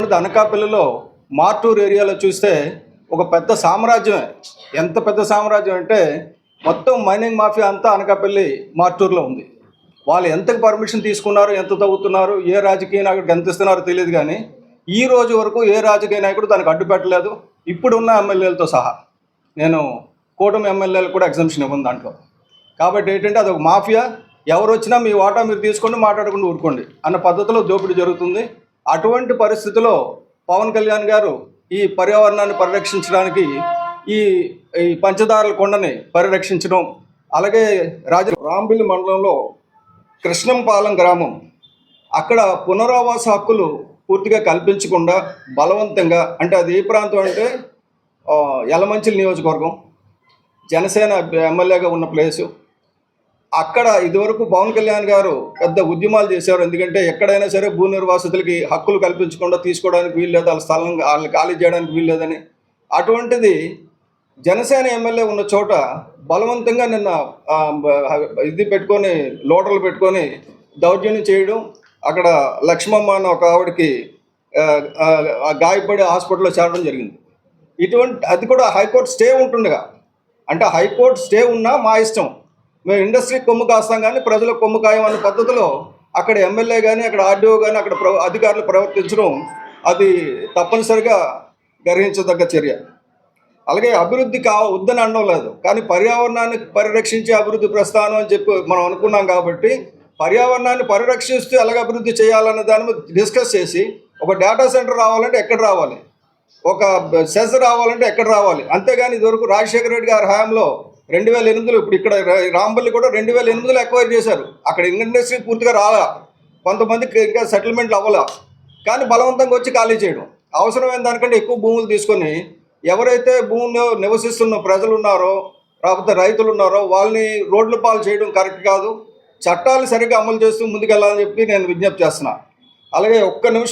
అటువంటిది అనకాపల్లిలో మార్టూర్ ఏరియాలో చూస్తే ఒక పెద్ద సామ్రాజ్యమే. ఎంత పెద్ద సామ్రాజ్యం అంటే మొత్తం మైనింగ్ మాఫియా అంతా అనకాపల్లి మార్టూర్లో ఉంది. వాళ్ళు ఎంతకు పర్మిషన్ తీసుకున్నారు, ఎంత తవ్వుతున్నారు, ఏ రాజకీయ నాయకుడికి ఎంత ఇస్తున్నారో తెలియదు. కానీ ఈ రోజు వరకు ఏ రాజకీయ నాయకుడు దానికి అడ్డు పెట్టలేదు. ఇప్పుడున్న ఎమ్మెల్యేలతో సహా నేను కూటమి ఎమ్మెల్యేలు కూడా ఎగ్జంప్షన్ ఇవ్వను దాంట్లో. కాబట్టి ఏంటంటే అదొక మాఫియా. ఎవరు వచ్చినా మీ వాటా మీరు తీసుకోండి, మాట్లాడకుండా ఊరుకోండి అన్న పద్ధతిలో దోపిడీ జరుగుతుంది. అటువంటి పరిస్థితిలో పవన్ కళ్యాణ్ గారు ఈ పర్యావరణాన్ని పరిరక్షించడానికి ఈ ఈ పంచదారుల కొండని పరిరక్షించడం, అలాగే రాంబిల్లి మండలంలో కృష్ణంపాలెం గ్రామం అక్కడ పునరావాస హక్కులు పూర్తిగా కల్పించకుండా బలవంతంగా, అంటే అది ఏ ప్రాంతం అంటే యలమంచిలి నియోజకవర్గం, జనసేన ఎమ్మెల్యేగా ఉన్న ప్లేసు. అక్కడ ఇదివరకు పవన్ కళ్యాణ్ గారు పెద్ద ఉద్యమాలు చేశారు. ఎందుకంటే ఎక్కడైనా సరే భూ నిర్వాసితులకి హక్కులు కల్పించకుండా తీసుకోవడానికి వీల్లేదు, వాళ్ళ స్థలం వాళ్ళని ఖాళీ చేయడానికి వీల్లేదని. అటువంటిది జనసేన ఎమ్మెల్యే ఉన్న చోట బలవంతంగా నిన్న ఇది పెట్టుకొని లోటర్లు పెట్టుకొని దౌర్జన్యం చేయడం, అక్కడ లక్ష్మమ్మ అన్న ఒక ఆవిడకి గాయపడి హాస్పిటల్లో చేరడం జరిగింది. అది కూడా హైకోర్టు స్టే ఉంటుండగా, అంటే హైకోర్టు స్టే ఉన్నా మా ఇష్టం, మేము ఇండస్ట్రీకి కొమ్ము కాస్తాం కానీ ప్రజలకు కొమ్ము కాయం అనే పద్ధతిలో అక్కడ ఎమ్మెల్యే కానీ అక్కడ ఆర్డీఓ కానీ అక్కడ అధికారులు ప్రవర్తించడం అది తప్పనిసరిగా గ్రహించదగ్గ చర్య. అలాగే అభివృద్ధి వద్దని అనడం లేదు, కానీ పర్యావరణాన్ని పరిరక్షించే అభివృద్ధి ప్రస్థానం అని చెప్పి మనం అనుకున్నాం. కాబట్టి పర్యావరణాన్ని పరిరక్షిస్తూ ఎలాగ అభివృద్ధి చేయాలనే దాని మీద డిస్కస్ చేసి ఒక డేటా సెంటర్ రావాలంటే ఎక్కడ రావాలి, ఒక సెజ్ రావాలంటే ఎక్కడ రావాలి. అంతేగాని ఇదివరకు రాజశేఖర రెడ్డి గారి హయాంలో 2008లో, ఇప్పుడు ఇక్కడ రాంబల్లి కూడా 2008లో ఎక్వైర్ చేశారు. అక్కడ ఇండస్ట్రీ పూర్తిగా రాలా, కొంతమందికి ఇంకా సెటిల్మెంట్లు అవ్వాలా, కానీ బలవంతంగా వచ్చి ఖాళీ చేయడం, అవసరమైన దానికంటే ఎక్కువ భూములు తీసుకొని ఎవరైతే భూమిలో నివసిస్తున్న ప్రజలు ఉన్నారో లేకపోతే రైతులు ఉన్నారో వాళ్ళని రోడ్ల పాలు చేయడం కరెక్ట్ కాదు. చట్టాలు సరిగ్గా అమలు చేస్తూ ముందుకెళ్ళాలని చెప్పి నేను విజ్ఞప్తి చేస్తున్నా. అలాగే ఒక్క నిమిషం